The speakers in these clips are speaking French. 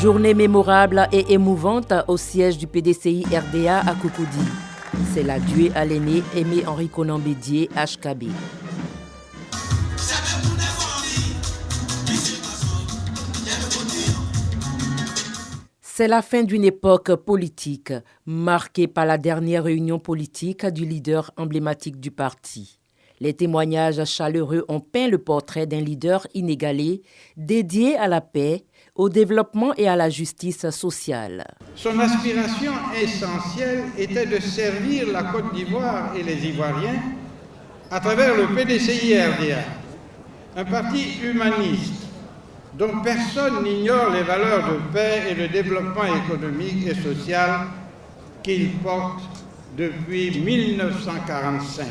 Journée mémorable et émouvante au siège du PDCI RDA à Cocody. C'est l'adieu à l'aîné Aimé-Henri Konan Bédié, HKB. C'est la fin d'une époque politique, marquée par la dernière réunion politique du leader emblématique du parti. Les témoignages chaleureux ont peint le portrait d'un leader inégalé, dédié à la paix, au développement et à la justice sociale. Son aspiration essentielle était de servir la Côte d'Ivoire et les Ivoiriens à travers le PDCI RDA, un parti humaniste dont personne n'ignore les valeurs de paix et de développement économique et social qu'il porte depuis 1945.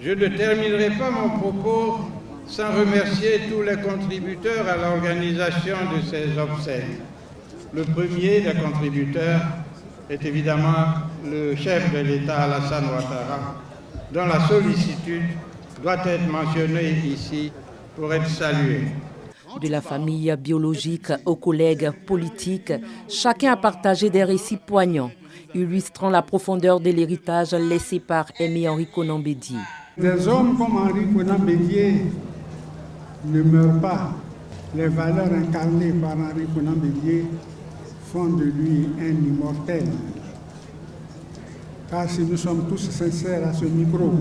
Je ne terminerai pas mon propos sans remercier tous les contributeurs à l'organisation de ces obsèques. Le premier des contributeurs est évidemment le chef de l'État, Alassane Ouattara, dont la sollicitude doit être mentionnée ici pour être saluée. De la famille biologique aux collègues politiques, chacun a partagé des récits poignants, illustrant la profondeur de l'héritage laissé par Aimé-Henri Konan Bédié. Des hommes comme Henri Konan Bédié ne meurent pas. Les valeurs incarnées par Henri Konan Bédié font de lui un immortel. Car si nous sommes tous sincères à ce micro,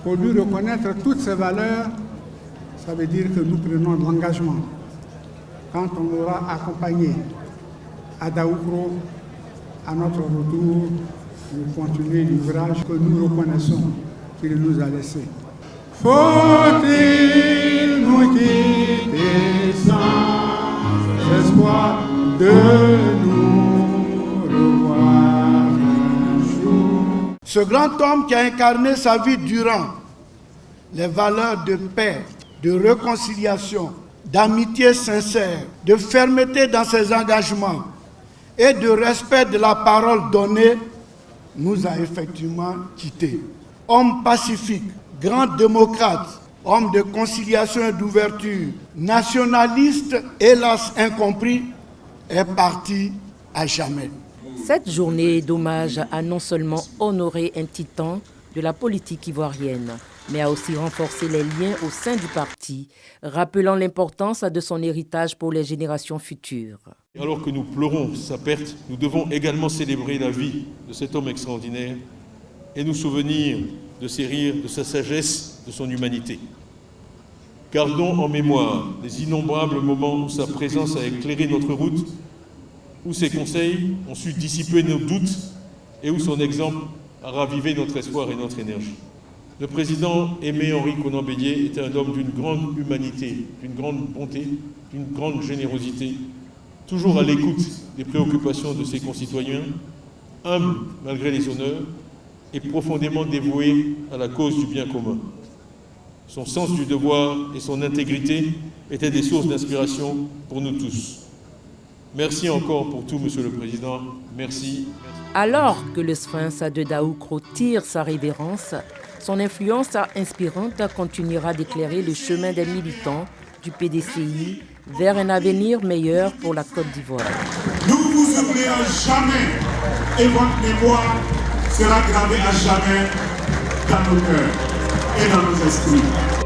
pour lui reconnaître toutes ces valeurs, ça veut dire que nous prenons de l'engagement. Quand on l'aura accompagné à Daoukro, à notre retour, nous continuer l'ouvrage que nous reconnaissons qu'il nous a laissé. Faut-il nous quitter sans espoir de nous revoir un jour? Ce grand homme qui a incarné sa vie durant les valeurs de paix, de réconciliation, d'amitié sincère, de fermeté dans ses engagements et de respect de la parole donnée, nous a effectivement quittés. Homme pacifique, grand démocrate, homme de conciliation et d'ouverture, nationaliste, hélas incompris, est parti à jamais. Cette journée d'hommage a non seulement honoré un titan de la politique ivoirienne, mais a aussi renforcé les liens au sein du parti, rappelant l'importance de son héritage pour les générations futures. Alors que nous pleurons sa perte, nous devons également célébrer la vie de cet homme extraordinaire et nous souvenir de ses rires, de sa sagesse, de son humanité. Gardons en mémoire les innombrables moments où sa présence a éclairé notre route, où ses conseils ont su dissiper nos doutes et où son exemple a ravivé notre espoir et notre énergie. Le président Aimé-Henri Konan Bédié était un homme d'une grande humanité, d'une grande bonté, d'une grande générosité, toujours à l'écoute des préoccupations de ses concitoyens, humble malgré les honneurs et profondément dévoué à la cause du bien commun. Son sens du devoir et son intégrité étaient des sources d'inspiration pour nous tous. Merci encore pour tout, Monsieur le Président. Merci. Alors que le sphinx de Daoukro tire sa révérence, son influence inspirante continuera d'éclairer le chemin des militants du PDCI vers un avenir meilleur pour la Côte d'Ivoire. Nous vous oublierons jamais et votre mémoire sera gravée à jamais dans nos cœurs et dans nos esprits.